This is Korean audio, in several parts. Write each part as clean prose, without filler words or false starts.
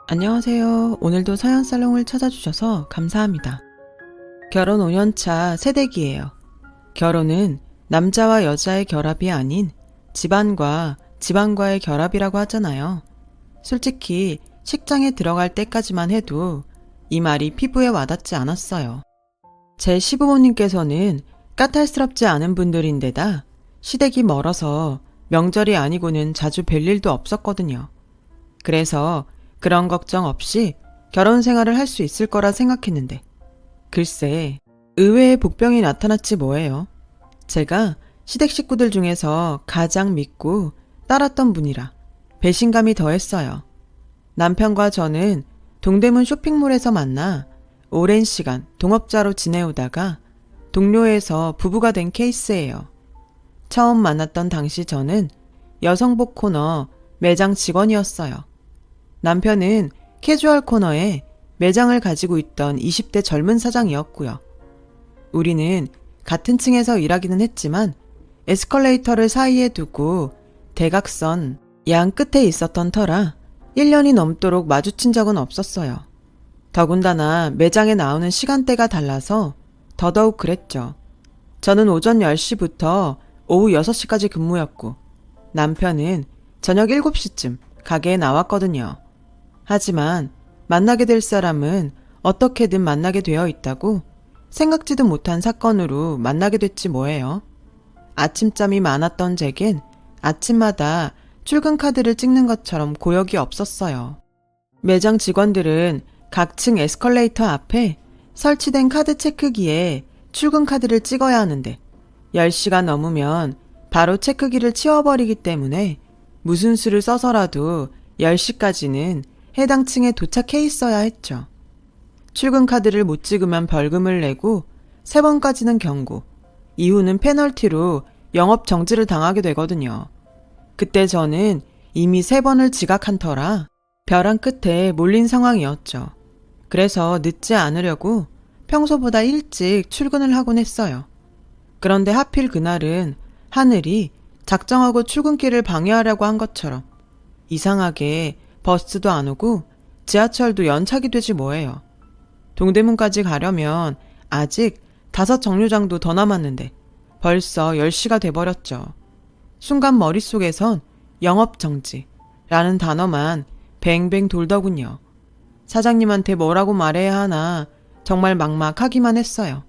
안녕하세요. 오늘도 서연살롱을 찾아주셔서 감사합니다. 결혼 5년차 새댁이에요. 결혼은 남자와 여자의 결합이 아닌 집안과 집안과의 결합이라고 하잖아요. 솔직히 식장에 들어갈 때까지만 해도 이 말이 피부에 와닿지 않았어요. 제 시부모님께서는 까탈스럽지 않은 분들인데다 시댁이 멀어서 명절이 아니고는 자주 뵐 일도 없었거든요. 그래서 그런 걱정 없이 결혼 생활을 할 수 있을 거라 생각했는데 글쎄 의외의 복병이 나타났지 뭐예요. 제가 시댁 식구들 중에서 가장 믿고 따랐던 분이라 배신감이 더했어요. 남편과 저는 동대문 쇼핑몰에서 만나 오랜 시간 동업자로 지내오다가 동료에서 부부가 된 케이스예요. 처음 만났던 당시 저는 여성복 코너 매장 직원이었어요. 남편은 캐주얼 코너에 매장을 가지고 있던 20대 젊은 사장이었고요. 우리는 같은 층에서 일하기는 했지만 에스컬레이터를 사이에 두고 대각선 양 끝에 있었던 터라 1년이 넘도록 마주친 적은 없었어요. 더군다나 매장에 나오는 시간대가 달라서 더더욱 그랬죠. 저는 오전 10시부터 오후 6시까지 근무였고 남편은 저녁 7시쯤 가게에 나왔거든요. 하지만 만나게 될 사람은 어떻게든 만나게 되어 있다고 생각지도 못한 사건으로 만나게 됐지 뭐예요. 아침잠이 많았던 제겐 아침마다 출근 카드를 찍는 것처럼 고역이 없었어요. 매장 직원들은 각 층 에스컬레이터 앞에 설치된 카드 체크기에 출근 카드를 찍어야 하는데 10시가 넘으면 바로 체크기를 치워버리기 때문에 무슨 수를 써서라도 10시까지는 해당 층에 도착해 있어야 했죠. 출근 카드를 못 찍으면 벌금을 내고 3번까지는 경고, 이후는 페널티로 영업 정지를 당하게 되거든요. 그때 저는 이미 3번을 지각한 터라 벼랑 끝에 몰린 상황이었죠. 그래서 늦지 않으려고 평소보다 일찍 출근을 하곤 했어요. 그런데 하필 그날은 하늘이 작정하고 출근길을 방해하려고 한 것처럼 이상하게 버스도 안 오고 지하철도 연착이 되지 뭐예요. 동대문까지 가려면 아직 5 정류장도 더 남았는데 벌써 10시가 돼버렸죠. 순간 머릿속에선 영업정지라는 단어만 뱅뱅 돌더군요. 사장님한테 뭐라고 말해야 하나 정말 막막하기만 했어요.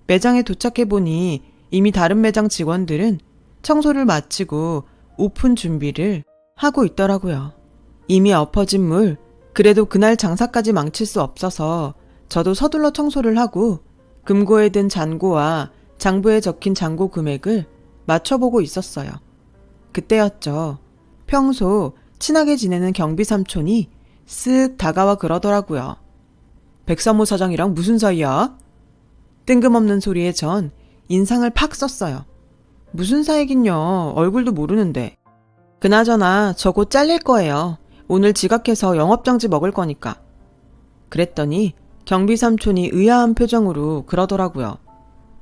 매장에 도착해보니 이미 다른 매장 직원들은 청소를 마치고 오픈 준비를 하고 있더라고요. 이미 엎어진 물, 그래도 그날 장사까지 망칠 수 없어서 저도 서둘러 청소를 하고 금고에 든 잔고와 장부에 적힌 잔고 금액을 맞춰보고 있었어요. 그때였죠. 평소 친하게 지내는 경비 삼촌이 쓱 다가와 그러더라고요. 백삼호 사장이랑 무슨 사이야? 뜬금없는 소리에 전 인상을 팍 썼어요. 무슨 사이긴요. 얼굴도 모르는데. 그나저나 저 곧 잘릴 거예요. 오늘 지각해서 영업정지 먹을 거니까. 그랬더니 경비 삼촌이 의아한 표정으로 그러더라고요.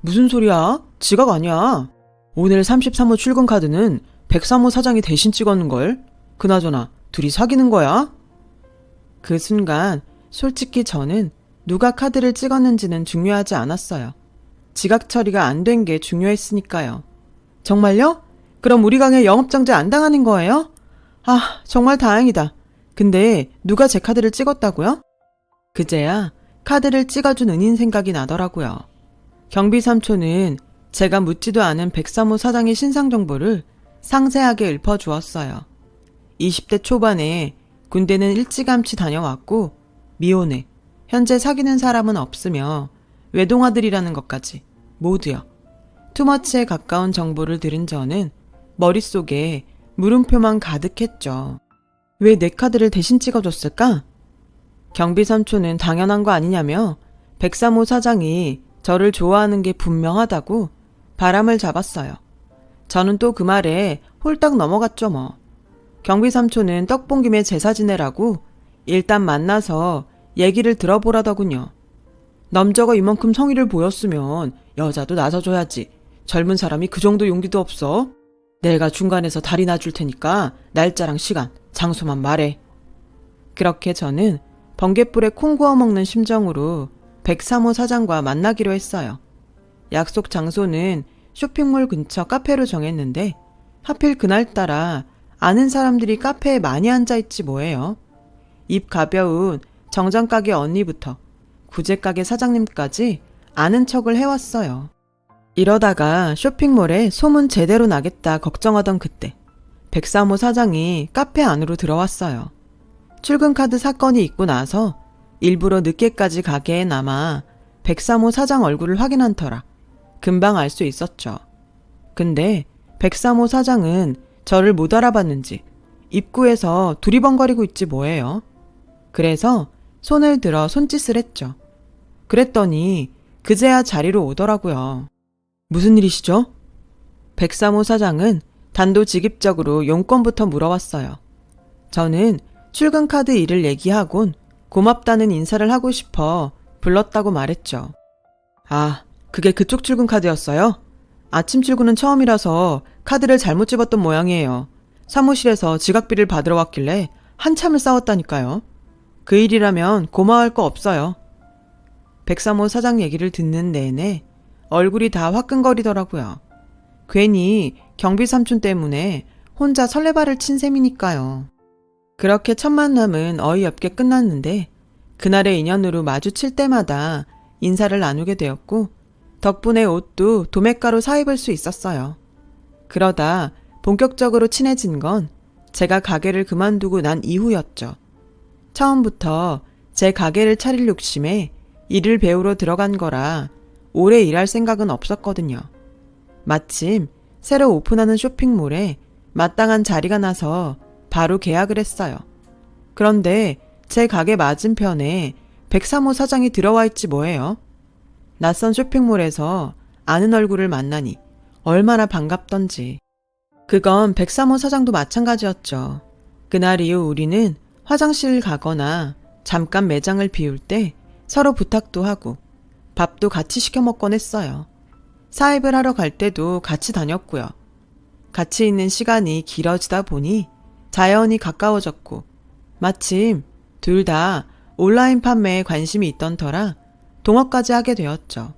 무슨 소리야? 지각 아니야. 오늘 33호 출근 카드는 103호 사장이 대신 찍었는걸. 그나저나 둘이 사귀는 거야? 그 순간 솔직히 저는 누가 카드를 찍었는지는 중요하지 않았어요. 지각 처리가 안 된 게 중요했으니까요. 정말요? 그럼 우리 가게 영업정지 안 당하는 거예요? 아, 정말 다행이다. 근데 누가 제 카드를 찍었다고요? 그제야 카드를 찍어준 은인 생각이 나더라고요. 경비 삼촌은 제가 묻지도 않은 103호 사장의 신상 정보를 상세하게 읊어주었어요. 20대 초반에 군대는 일찌감치 다녀왔고 미혼에 현재 사귀는 사람은 없으며 외동아들이라는 것까지 모두요. 투머치에 가까운 정보를 들은 저는 머릿속에 물음표만 가득했죠. 왜 내 카드를 대신 찍어줬을까? 경비 삼촌은 당연한 거 아니냐며 103호 사장이 저를 좋아하는 게 분명하다고 바람을 잡았어요. 저는 또 그 말에 홀딱 넘어갔죠 뭐. 경비 삼촌은 떡본 김에 제사 지내라고 일단 만나서 얘기를 들어보라더군요. 남자가 이만큼 성의를 보였으면 여자도 나서줘야지. 젊은 사람이 그 정도 용기도 없어. 내가 중간에서 다리 놔줄 테니까 날짜랑 시간, 장소만 말해. 그렇게 저는 번갯불에 콩 구워 먹는 심정으로 103호 사장과 만나기로 했어요. 약속 장소는 쇼핑몰 근처 카페로 정했는데 하필 그날따라 아는 사람들이 카페에 많이 앉아있지 뭐예요. 입 가벼운 정장가게 언니부터 구제가게 사장님까지 아는 척을 해왔어요. 이러다가 쇼핑몰에 소문 제대로 나겠다 걱정하던 그때 103호 사장이 카페 안으로 들어왔어요. 출근카드 사건이 있고 나서 일부러 늦게까지 가게에 남아 103호 사장 얼굴을 확인한 터라 금방 알 수 있었죠. 근데 103호 사장은 저를 못 알아봤는지 입구에서 두리번거리고 있지 뭐예요. 그래서 손을 들어 손짓을 했죠. 그랬더니 그제야 자리로 오더라고요. 무슨 일이시죠? 103호 사장은 단도직입적으로 용건부터 물어왔어요. 저는 출근카드 일을 얘기하곤 고맙다는 인사를 하고 싶어 불렀다고 말했죠. 아, 그게 그쪽 출근카드였어요? 아침 출근은 처음이라서 카드를 잘못 집었던 모양이에요. 사무실에서 지각비를 받으러 왔길래 한참을 싸웠다니까요. 그 일이라면 고마워할 거 없어요. 103호 사장 얘기를 듣는 내내 얼굴이 다 화끈거리더라고요. 괜히 경비 삼촌 때문에 혼자 설레발을 친 셈이니까요. 그렇게 첫 만남은 어이없게 끝났는데 그날의 인연으로 마주칠 때마다 인사를 나누게 되었고 덕분에 옷도 도매가로 사입을 수 있었어요. 그러다 본격적으로 친해진 건 제가 가게를 그만두고 난 이후였죠. 처음부터 제 가게를 차릴 욕심에 일을 배우러 들어간 거라 오래 일할 생각은 없었거든요. 마침 새로 오픈하는 쇼핑몰에 마땅한 자리가 나서 바로 계약을 했어요. 그런데 제 가게 맞은편에 103호 사장이 들어와 있지 뭐예요. 낯선 쇼핑몰에서 아는 얼굴을 만나니 얼마나 반갑던지. 그건 103호 사장도 마찬가지였죠. 그날 이후 우리는 화장실 가거나 잠깐 매장을 비울 때 서로 부탁도 하고 밥도 같이 시켜 먹곤 했어요. 사입을 하러 갈 때도 같이 다녔고요. 같이 있는 시간이 길어지다 보니 자연히 가까워졌고 마침 둘 다 온라인 판매에 관심이 있던 터라 동업까지 하게 되었죠.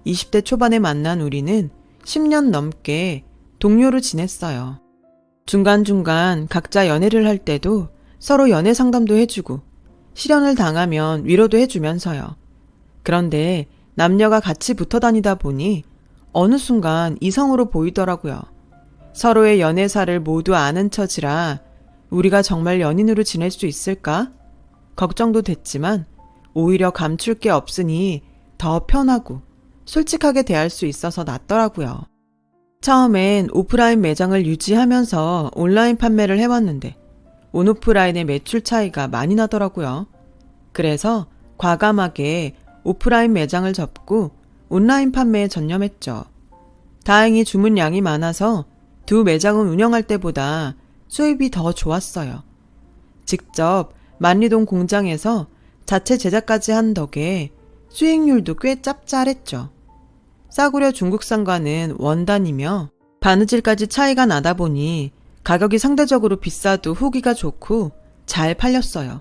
20대 초반에 만난 우리는 10년 넘게 동료로 지냈어요. 중간중간 각자 연애를 할 때도 서로 연애 상담도 해주고 실연을 당하면 위로도 해주면서요. 그런데 남녀가 같이 붙어 다니다 보니 어느 순간 이성으로 보이더라고요. 서로의 연애사를 모두 아는 처지라 우리가 정말 연인으로 지낼 수 있을까? 걱정도 됐지만 오히려 감출 게 없으니 더 편하고 솔직하게 대할 수 있어서 낫더라고요. 처음엔 오프라인 매장을 유지하면서 온라인 판매를 해왔는데 온오프라인의 매출 차이가 많이 나더라고요. 그래서 과감하게 오프라인 매장을 접고 온라인 판매에 전념했죠. 다행히 주문량이 많아서 두 매장을 운영할 때보다 수입이 더 좋았어요. 직접 만리동 공장에서 자체 제작까지 한 덕에 수익률도 꽤 짭짤했죠. 싸구려 중국산과는 원단이며 바느질까지 차이가 나다 보니 가격이 상대적으로 비싸도 후기가 좋고 잘 팔렸어요.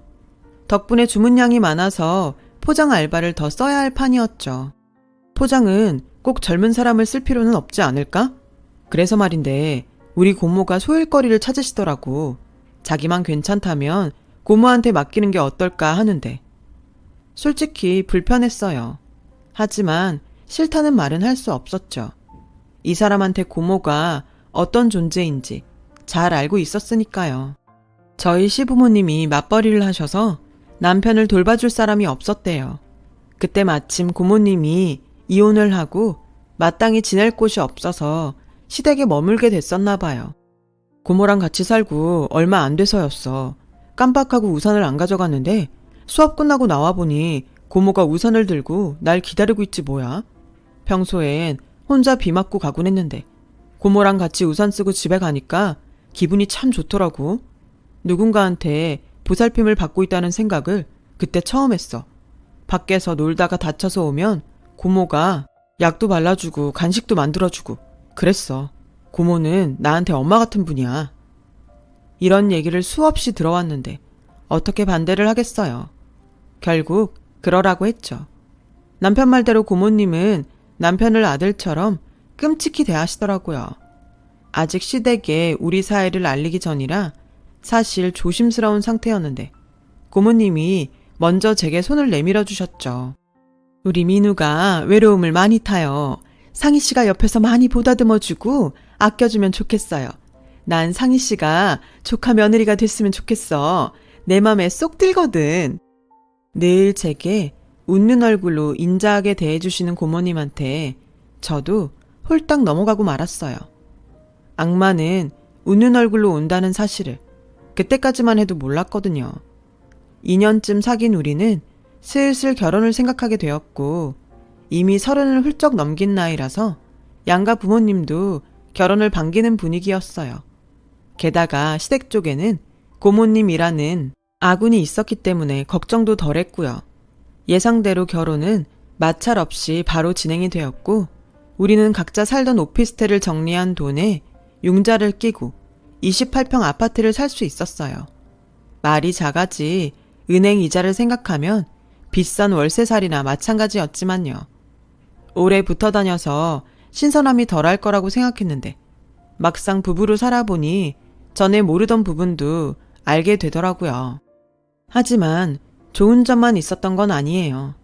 덕분에 주문량이 많아서 포장 알바를 더 써야 할 판이었죠. 포장은 꼭 젊은 사람을 쓸 필요는 없지 않을까? 그래서 말인데 우리 고모가 소일거리를 찾으시더라고. 자기만 괜찮다면 고모한테 맡기는 게 어떨까 하는데. 솔직히 불편했어요. 하지만 싫다는 말은 할 수 없었죠. 이 사람한테 고모가 어떤 존재인지 잘 알고 있었으니까요. 저희 시부모님이 맞벌이를 하셔서 남편을 돌봐줄 사람이 없었대요. 그때 마침 고모님이 이혼을 하고 마땅히 지낼 곳이 없어서 시댁에 머물게 됐었나 봐요. 고모랑 같이 살고 얼마 안 돼서였어. 깜빡하고 우산을 안 가져갔는데 수업 끝나고 나와보니 고모가 우산을 들고 날 기다리고 있지 뭐야. 평소엔 혼자 비 맞고 가곤 했는데 고모랑 같이 우산 쓰고 집에 가니까 기분이 참 좋더라고. 누군가한테 보살핌을 받고 있다는 생각을 그때 처음 했어. 밖에서 놀다가 다쳐서 오면 고모가 약도 발라주고 간식도 만들어주고 그랬어. 고모는 나한테 엄마 같은 분이야. 이런 얘기를 수없이 들어왔는데 어떻게 반대를 하겠어요. 결국 그러라고 했죠. 남편 말대로 고모님은 남편을 아들처럼 끔찍히 대하시더라고요. 아직 시댁에 우리 사이를 알리기 전이라 사실 조심스러운 상태였는데 고모님이 먼저 제게 손을 내밀어 주셨죠. 우리 민우가 외로움을 많이 타요. 상희 씨가 옆에서 많이 보다듬어주고 아껴주면 좋겠어요. 난 상희 씨가 조카 며느리가 됐으면 좋겠어. 내 맘에 쏙 들거든. 늘 제게 웃는 얼굴로 인자하게 대해주시는 고모님한테 저도 홀딱 넘어가고 말았어요. 악마는 웃는 얼굴로 온다는 사실을 그때까지만 해도 몰랐거든요. 2년쯤 사귄 우리는 슬슬 결혼을 생각하게 되었고 이미 30을 훌쩍 넘긴 나이라서 양가 부모님도 결혼을 반기는 분위기였어요. 게다가 시댁 쪽에는 고모님이라는 아군이 있었기 때문에 걱정도 덜했고요. 예상대로 결혼은 마찰 없이 바로 진행이 되었고 우리는 각자 살던 오피스텔을 정리한 돈에 융자를 끼고 28평 아파트를 살 수 있었어요. 말이 작아지 은행 이자를 생각하면 비싼 월세살이나 마찬가지였지만요. 오래 붙어 다녀서 신선함이 덜할 거라고 생각했는데 막상 부부로 살아보니 전에 모르던 부분도 알게 되더라고요. 하지만 좋은 점만 있었던 건 아니에요.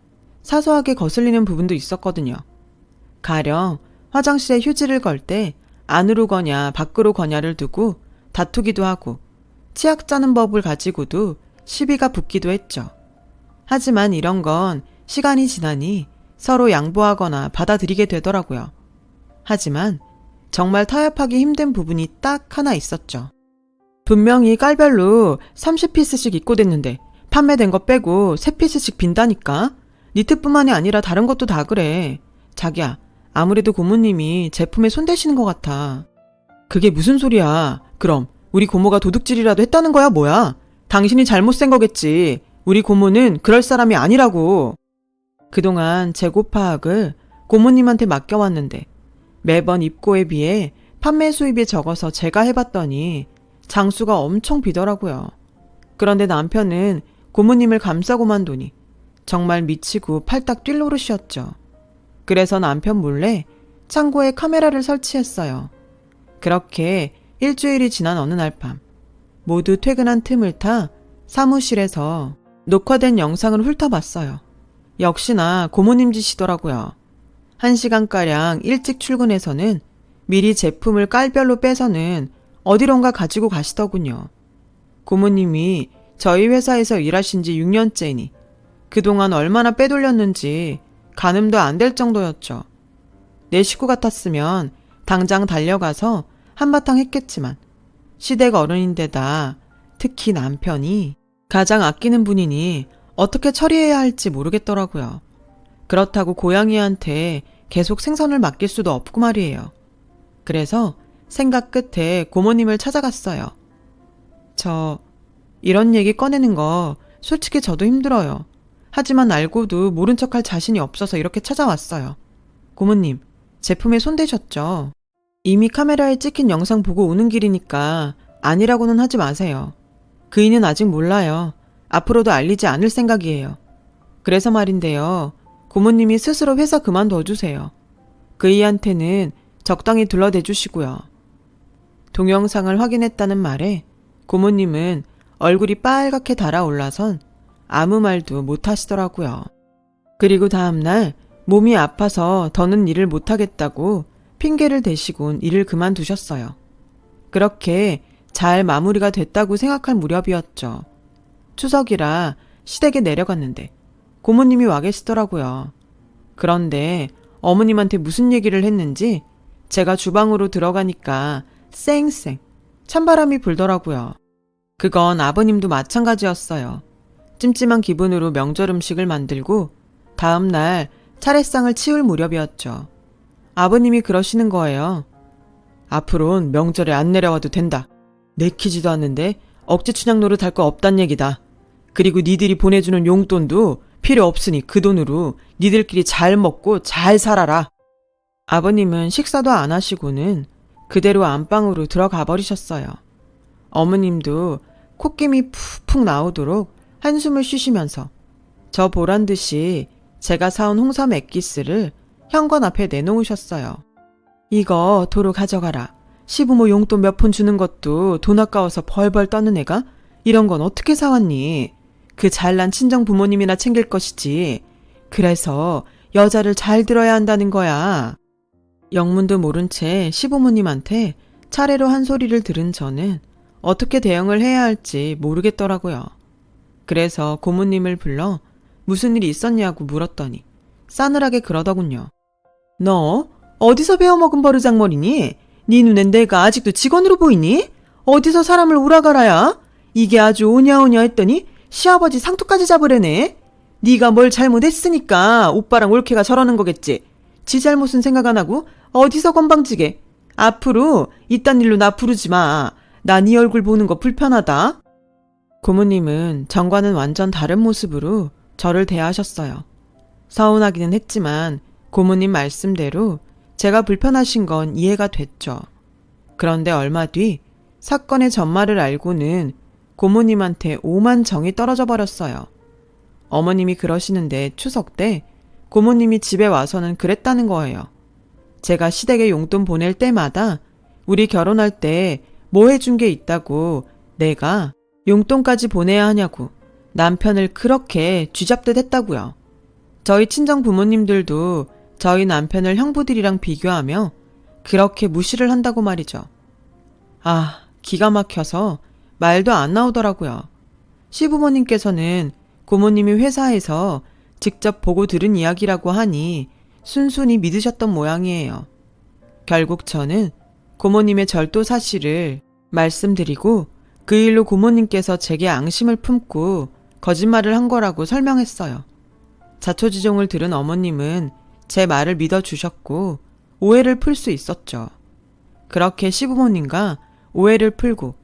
사소하게 거슬리는 부분도 있었거든요. 가령 화장실에 휴지를 걸 때 안으로 거냐 밖으로 거냐를 두고 다투기도 하고 치약 짜는 법을 가지고도 시비가 붙기도 했죠. 하지만 이런 건 시간이 지나니 서로 양보하거나 받아들이게 되더라고요. 하지만 정말 타협하기 힘든 부분이 딱 하나 있었죠. 분명히 깔별로 30피스씩 입고됐는데 판매된 거 빼고 3피스씩 빈다니까? 니트뿐만이 아니라 다른 것도 다 그래. 자기야, 아무래도 고모님이 제품에 손대시는 것 같아. 그게 무슨 소리야. 그럼 우리 고모가 도둑질이라도 했다는 거야 뭐야? 당신이 잘못센 거겠지. 우리 고모는 그럴 사람이 아니라고. 그동안 재고 파악을 고모님한테 맡겨왔는데 매번 입고에 비해 판매 수입이 적어서 제가 해봤더니 장수가 엄청 비더라고요. 그런데 남편은 고모님을 감싸고만 두니 정말 미치고 팔딱 뛸 노릇이었죠. 그래서 남편 몰래 창고에 카메라를 설치했어요. 그렇게 일주일이 지난 어느 날 밤 모두 퇴근한 틈을 타 사무실에서 녹화된 영상을 훑어봤어요. 역시나 고모님 짓이더라고요. 1시간가량 일찍 출근해서는 미리 제품을 깔별로 빼서는 어디론가 가지고 가시더군요. 고모님이 저희 회사에서 일하신 지 6년째니 그동안 얼마나 빼돌렸는지 가늠도 안 될 정도였죠. 내 식구 같았으면 당장 달려가서 한바탕 했겠지만 시댁 어른인데다 특히 남편이 가장 아끼는 분이니 어떻게 처리해야 할지 모르겠더라고요. 그렇다고 고양이한테 계속 생선을 맡길 수도 없고 말이에요. 그래서 생각 끝에 고모님을 찾아갔어요. 이런 얘기 꺼내는 거 솔직히 저도 힘들어요. 하지만 알고도 모른 척할 자신이 없어서 이렇게 찾아왔어요. 고모님, 제품에 손대셨죠? 이미 카메라에 찍힌 영상 보고 오는 길이니까 아니라고는 하지 마세요. 그이는 아직 몰라요. 앞으로도 알리지 않을 생각이에요. 그래서 말인데요. 고모님이 스스로 회사 그만둬주세요. 그이한테는 적당히 둘러대 주시고요. 동영상을 확인했다는 말에 고모님은 얼굴이 빨갛게 달아올라선 아무 말도 못하시더라고요. 그리고 다음날 몸이 아파서 더는 일을 못하겠다고 핑계를 대시곤 일을 그만두셨어요. 그렇게 잘 마무리가 됐다고 생각할 무렵이었죠. 추석이라 시댁에 내려갔는데 고모님이 와 계시더라고요. 그런데 어머님한테 무슨 얘기를 했는지 제가 주방으로 들어가니까 쌩쌩 찬바람이 불더라고요. 그건 아버님도 마찬가지였어요. 찜찜한 기분으로 명절 음식을 만들고 다음날 차례상을 치울 무렵이었죠. 아버님이 그러시는 거예요. 앞으로는 명절에 안 내려와도 된다. 내키지도 않는데 억지 춘향 노릇 할 거 없단 얘기다. 그리고 니들이 보내주는 용돈도 필요 없으니 그 돈으로 니들끼리 잘 먹고 잘 살아라. 아버님은 식사도 안 하시고는 그대로 안방으로 들어가 버리셨어요. 어머님도 콧김이 푹푹 나오도록 한숨을 쉬시면서 저 보란 듯이 제가 사온 홍삼 액기스를 현관 앞에 내놓으셨어요. 이거 도로 가져가라. 시부모 용돈 몇 푼 주는 것도 돈 아까워서 벌벌 떠는 애가 이런 건 어떻게 사왔니? 그 잘난 친정 부모님이나 챙길 것이지. 그래서 여자를 잘 들어야 한다는 거야. 영문도 모른 채 시부모님한테 차례로 한 소리를 들은 저는 어떻게 대응을 해야 할지 모르겠더라고요. 그래서 고모님을 불러 무슨 일이 있었냐고 물었더니 싸늘하게 그러더군요. 너 어디서 배워먹은 버르장머리니? 네 눈엔 내가 아직도 직원으로 보이니? 어디서 사람을 오라가라야? 이게 아주 오냐오냐 했더니 시아버지 상투까지 잡으래네. 네가 뭘 잘못했으니까 오빠랑 올케가 저러는 거겠지. 지 잘못은 생각 안 하고 어디서 건방지게. 앞으로 이딴 일로 나 부르지 마. 나 네 얼굴 보는 거 불편하다. 고모님은 전과는 완전 다른 모습으로 저를 대하셨어요. 서운하기는 했지만 고모님 말씀대로 제가 불편하신 건 이해가 됐죠. 그런데 얼마 뒤 사건의 전말을 알고는 고모님한테 오만 정이 떨어져 버렸어요. 어머님이 그러시는데 추석 때 고모님이 집에 와서는 그랬다는 거예요. 제가 시댁에 용돈 보낼 때마다 우리 결혼할 때 뭐 해준 게 있다고 내가 용돈까지 보내야 하냐고 남편을 그렇게 쥐잡듯 했다고요. 저희 친정 부모님들도 저희 남편을 형부들이랑 비교하며 그렇게 무시를 한다고 말이죠. 아, 기가 막혀서 말도 안 나오더라고요. 시부모님께서는 고모님이 회사에서 직접 보고 들은 이야기라고 하니 순순히 믿으셨던 모양이에요. 결국 저는 고모님의 절도 사실을 말씀드리고 그 일로 고모님께서 제게 앙심을 품고 거짓말을 한 거라고 설명했어요. 자초지종을 들은 어머님은 제 말을 믿어주셨고 오해를 풀 수 있었죠. 그렇게 시부모님과 오해를 풀고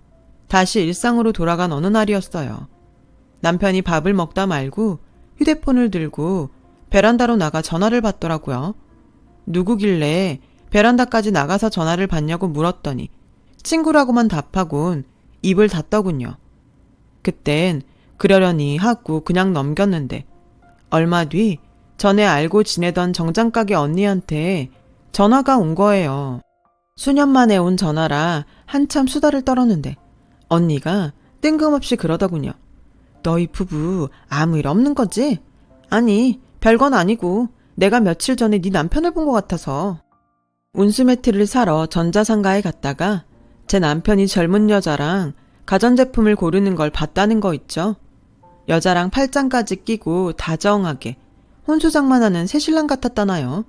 다시 일상으로 돌아간 어느 날이었어요. 남편이 밥을 먹다 말고 휴대폰을 들고 베란다로 나가 전화를 받더라고요. 누구길래 베란다까지 나가서 전화를 받냐고 물었더니 친구라고만 답하곤 입을 닫더군요. 그땐 그러려니 하고 그냥 넘겼는데 얼마 뒤 전에 알고 지내던 정장가게 언니한테 전화가 온 거예요. 수년 만에 온 전화라 한참 수다를 떨었는데 언니가 뜬금없이 그러더군요. 너희 부부 아무 일 없는 거지? 아니, 별건 아니고 내가 며칠 전에 네 남편을 본 것 같아서. 운수 매트를 사러 전자상가에 갔다가 제 남편이 젊은 여자랑 가전제품을 고르는 걸 봤다는 거 있죠. 여자랑 팔짱까지 끼고 다정하게 혼수장만하는 새신랑 같았다나요.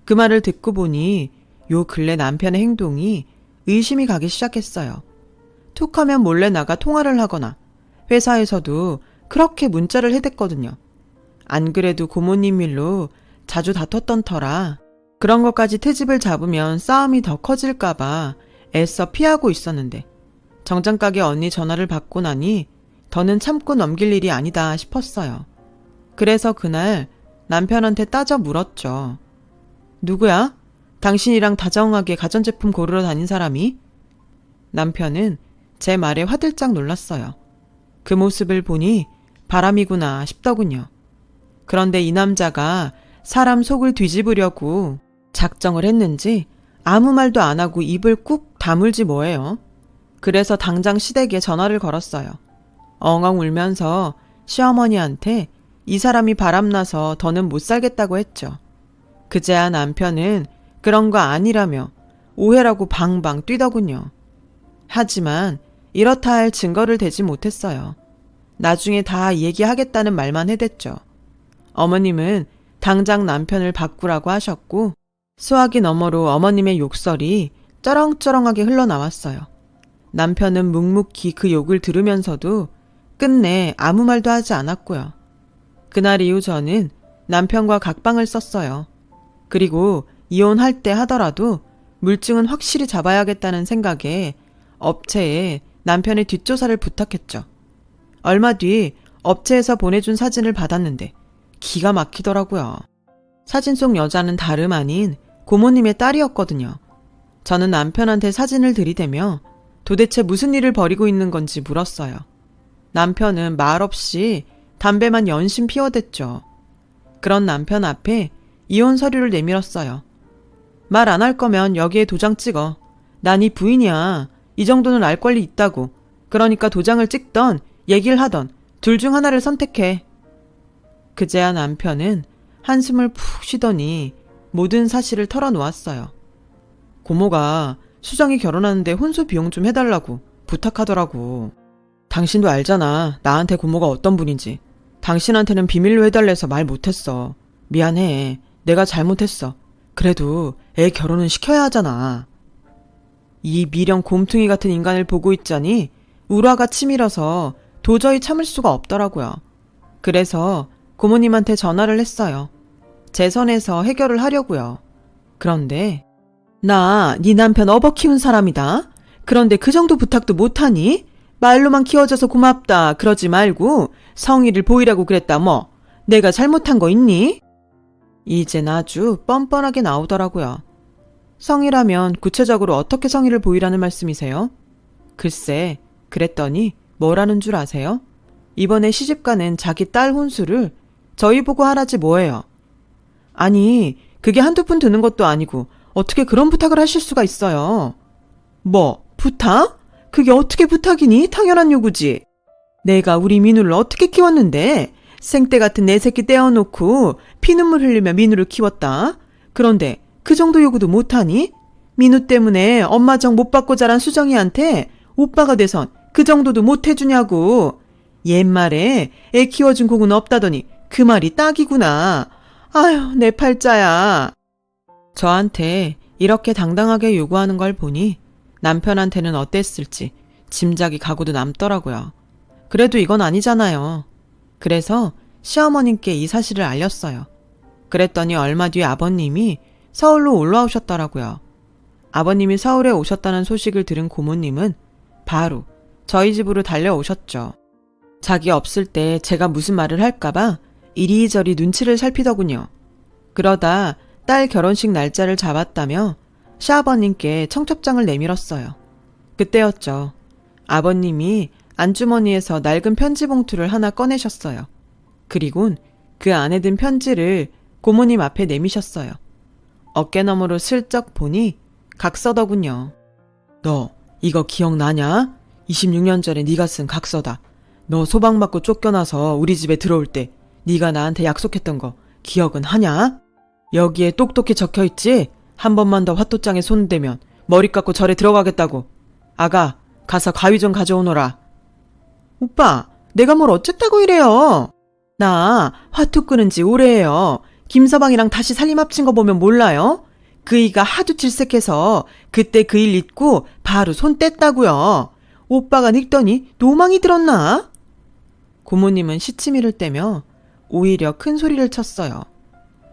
그 말을 듣고 보니 요 근래 남편의 행동이 의심이 가기 시작했어요. 툭하면 몰래 나가 통화를 하거나 회사에서도 그렇게 문자를 해댔거든요. 안 그래도 고모님 일로 자주 다퉜던 터라 그런 것까지 트집을 잡으면 싸움이 더 커질까봐 애써 피하고 있었는데 정장가게 언니 전화를 받고 나니 더는 참고 넘길 일이 아니다 싶었어요. 그래서 그날 남편한테 따져 물었죠. 누구야? 당신이랑 다정하게 가전제품 고르러 다닌 사람이? 남편은 제 말에 화들짝 놀랐어요. 그 모습을 보니 바람이구나 싶더군요. 그런데 이 남자가 사람 속을 뒤집으려고 작정을 했는지 아무 말도 안 하고 입을 꾹 다물지 뭐예요. 그래서 당장 시댁에 전화를 걸었어요. 엉엉 울면서 시어머니한테 이 사람이 바람나서 더는 못 살겠다고 했죠. 그제야 남편은 그런 거 아니라며 오해라고 방방 뛰더군요. 하지만 이렇다 할 증거를 대지 못했어요. 나중에 다 얘기하겠다는 말만 해댔죠. 어머님은 당장 남편을 바꾸라고 하셨고 수화기 너머로 어머님의 욕설이 쩌렁쩌렁하게 흘러나왔어요. 남편은 묵묵히 그 욕을 들으면서도 끝내 아무 말도 하지 않았고요. 그날 이후 저는 남편과 각방을 썼어요. 그리고 이혼할 때 하더라도 물증은 확실히 잡아야겠다는 생각에 업체에 남편의 뒷조사를 부탁했죠. 얼마 뒤 업체에서 보내준 사진을 받았는데 기가 막히더라고요. 사진 속 여자는 다름 아닌 고모님의 딸이었거든요. 저는 남편한테 사진을 들이대며 도대체 무슨 일을 벌이고 있는 건지 물었어요. 남편은 말없이 담배만 연신 피워댔죠. 그런 남편 앞에 이혼 서류를 내밀었어요. 말 안 할 거면 여기에 도장 찍어. 난 이 부인이야. 이 정도는 알 권리 있다고. 그러니까 도장을 찍던 얘기를 하던 둘 중 하나를 선택해. 그제야 남편은 한숨을 푹 쉬더니 모든 사실을 털어놓았어요. 고모가 수정이 결혼하는데 혼수 비용 좀 해달라고 부탁하더라고. 당신도 알잖아. 나한테 고모가 어떤 분인지. 당신한테는 비밀로 해달래서 말 못했어. 미안해. 내가 잘못했어. 그래도 애 결혼은 시켜야 하잖아. 이 미련 곰퉁이 같은 인간을 보고 있자니 울화가 치밀어서 도저히 참을 수가 없더라고요. 그래서 고모님한테 전화를 했어요. 제 선에서 해결을 하려고요. 그런데 나 네 남편 업어 키운 사람이다. 그런데 그 정도 부탁도 못하니? 말로만 키워줘서 고맙다 그러지 말고 성의를 보이라고 그랬다 뭐. 내가 잘못한 거 있니? 이젠 아주 뻔뻔하게 나오더라고요. 성의라면 구체적으로 어떻게 성의를 보이라는 말씀이세요? 글쎄, 그랬더니 뭐라는 줄 아세요? 이번에 시집가는 자기 딸 혼수를 저희 보고 하라지 뭐예요. 아니, 그게 한두 푼 드는 것도 아니고 어떻게 그런 부탁을 하실 수가 있어요. 뭐, 부탁? 그게 어떻게 부탁이니? 당연한 요구지. 내가 우리 민우를 어떻게 키웠는데 생떼 같은 내 새끼 떼어놓고 피눈물 흘리며 민우를 키웠다. 그런데 그 정도 요구도 못하니? 민우 때문에 엄마 정 못 받고 자란 수정이한테 오빠가 돼선 그 정도도 못해주냐고. 옛말에 애 키워준 공은 없다더니 그 말이 딱이구나. 아휴, 내 팔자야. 저한테 이렇게 당당하게 요구하는 걸 보니 남편한테는 어땠을지 짐작이 가고도 남더라고요. 그래도 이건 아니잖아요. 그래서 시어머님께 이 사실을 알렸어요. 그랬더니 얼마 뒤에 아버님이 서울로 올라오셨더라고요. 아버님이 서울에 오셨다는 소식을 들은 고모님은 바로 저희 집으로 달려오셨죠. 자기 없을 때 제가 무슨 말을 할까봐 이리저리 눈치를 살피더군요. 그러다 딸 결혼식 날짜를 잡았다며 시아버님께 청첩장을 내밀었어요. 그때였죠. 아버님이 안주머니에서 낡은 편지 봉투를 하나 꺼내셨어요. 그리곤 그 안에 든 편지를 고모님 앞에 내미셨어요. 어깨너머로 슬쩍 보니 각서더군요. 너 이거 기억나냐? 26년 전에 네가 쓴 각서다. 너 소방받고 쫓겨나서 우리 집에 들어올 때 네가 나한테 약속했던 거 기억은 하냐? 여기에 똑똑히 적혀있지? 한 번만 더 화토장에 손대면 머리 깎고 절에 들어가겠다고. 아가, 가서 가위 좀 가져오너라. 오빠, 내가 뭘 어쨌다고 이래요. 나 화투 끄는 지 오래예요. 김서방이랑 다시 살림 합친 거 보면 몰라요? 그이가 하도 질색해서 그때 그 일 잊고 바로 손 뗐다고요. 오빠가 늙더니 노망이 들었나? 고모님은 시치미를 떼며 오히려 큰 소리를 쳤어요.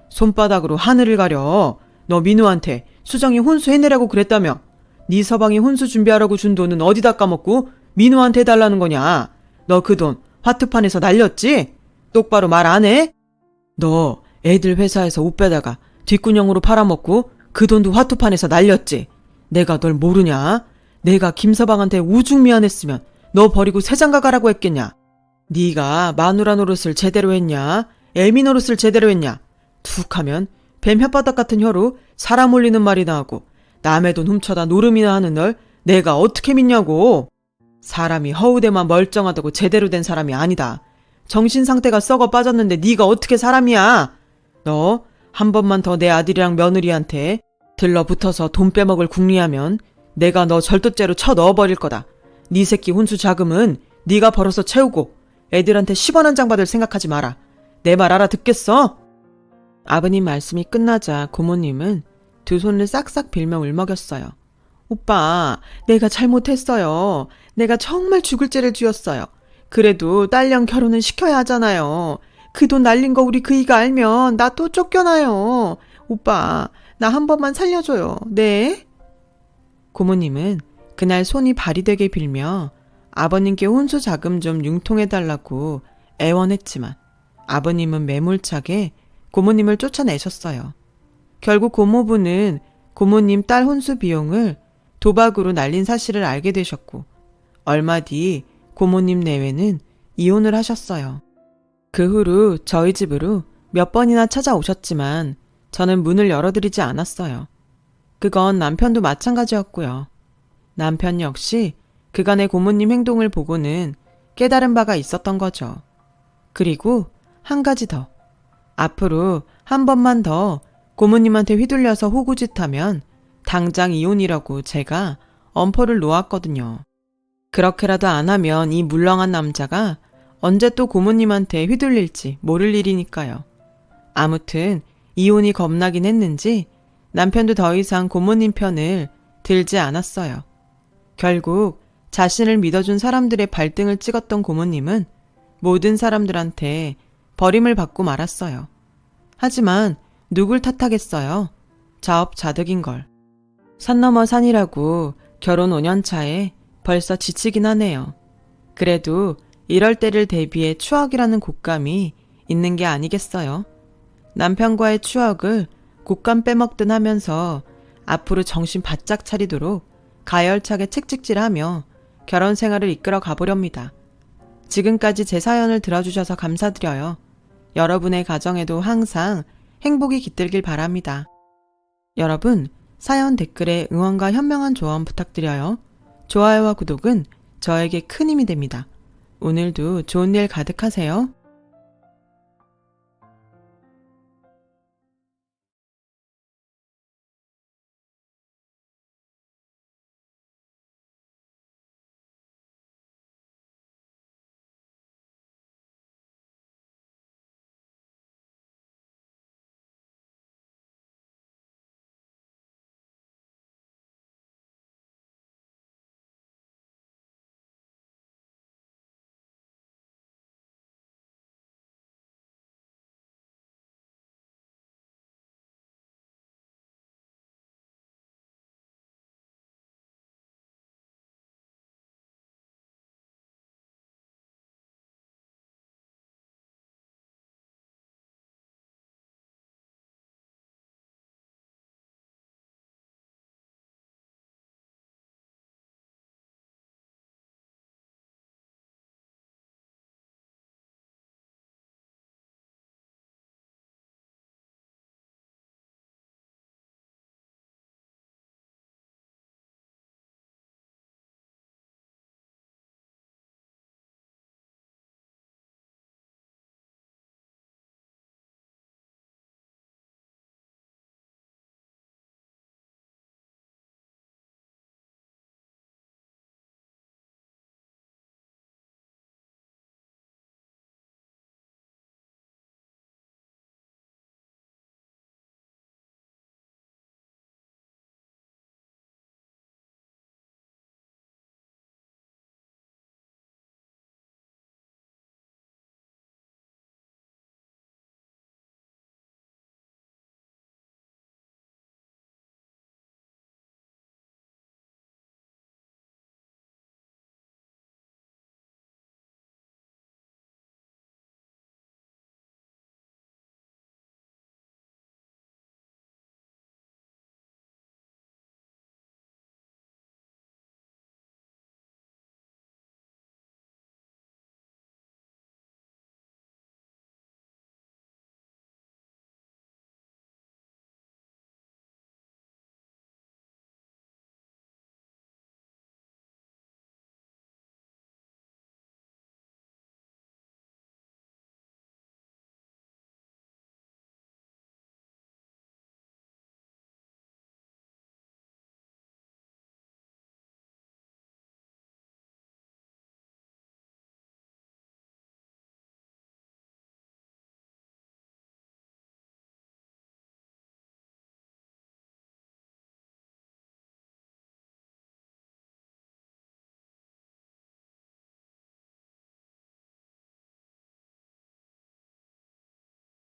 손바닥으로 하늘을 가려. 너 민우한테 수정이 혼수 해내라고 그랬다며. 네 서방이 혼수 준비하라고 준 돈은 어디다 까먹고 민우한테 해달라는 거냐. 너 그 돈 화투판에서 날렸지? 똑바로 말 안 해? 너 애들 회사에서 옷 빼다가 뒷구녕으로 팔아먹고 그 돈도 화투판에서 날렸지? 내가 널 모르냐? 내가 김서방한테 오죽 미안했으면 너 버리고 새장가 가라고 했겠냐? 네가 마누라 노릇을 제대로 했냐? 애미 노릇을 제대로 했냐? 툭 하면 뱀 혓바닥 같은 혀로 사람 올리는 말이나 하고 남의 돈 훔쳐다 노름이나 하는 널 내가 어떻게 믿냐고. 사람이 허우대만 멀쩡하다고 제대로 된 사람이 아니다. 정신 상태가 썩어 빠졌는데 네가 어떻게 사람이야. 너 한 번만 더 내 아들이랑 며느리한테 들러붙어서 돈 빼먹을 궁리하면 내가 너 절도죄로 쳐 넣어버릴 거다. 네 새끼 혼수 자금은 네가 벌어서 채우고 애들한테 10원 한 장 받을 생각하지 마라. 내 말 알아듣겠어? 아버님 말씀이 끝나자 고모님은 두 손을 싹싹 빌며 울먹였어요. 오빠, 내가 잘못했어요. 내가 정말 죽을 죄를 지었어요. 그래도 딸령 결혼은 시켜야 하잖아요. 그 돈 날린 거 우리 그이가 알면 나 또 쫓겨나요. 오빠, 나 한 번만 살려줘요. 네? 고모님은 그날 손이 발이 되게 빌며 아버님께 혼수 자금 좀 융통해달라고 애원했지만 아버님은 매몰차게 고모님을 쫓아내셨어요. 결국 고모부는 고모님 딸 혼수 비용을 도박으로 날린 사실을 알게 되셨고 얼마 뒤 고모님 내외는 이혼을 하셨어요. 그 후로 저희 집으로 몇 번이나 찾아오셨지만 저는 문을 열어드리지 않았어요. 그건 남편도 마찬가지였고요. 남편 역시 그간의 고모님 행동을 보고는 깨달은 바가 있었던 거죠. 그리고 한 가지 더. 앞으로 한 번만 더 고모님한테 휘둘려서 호구짓하면 당장 이혼이라고 제가 엄포를 놓았거든요. 그렇게라도 안 하면 이 물렁한 남자가 언제 또 고모님한테 휘둘릴지 모를 일이니까요. 아무튼 이혼이 겁나긴 했는지 남편도 더 이상 고모님 편을 들지 않았어요. 결국 자신을 믿어준 사람들의 발등을 찍었던 고모님은 모든 사람들한테 버림을 받고 말았어요. 하지만 누굴 탓하겠어요? 자업자득인걸. 산 넘어 산이라고 결혼 5년 차에 벌써 지치긴 하네요. 그래도 이럴 때를 대비해 추억이라는 곶감이 있는 게 아니겠어요? 남편과의 추억을 곶감 빼먹든 하면서 앞으로 정신 바짝 차리도록 가열차게 책찍질하며 결혼 생활을 이끌어 가보렵니다. 지금까지 제 사연을 들어주셔서 감사드려요. 여러분의 가정에도 항상 행복이 깃들길 바랍니다. 여러분, 사연 댓글에 응원과 현명한 조언 부탁드려요. 좋아요와 구독은 저에게 큰 힘이 됩니다. 오늘도 좋은 일 가득하세요.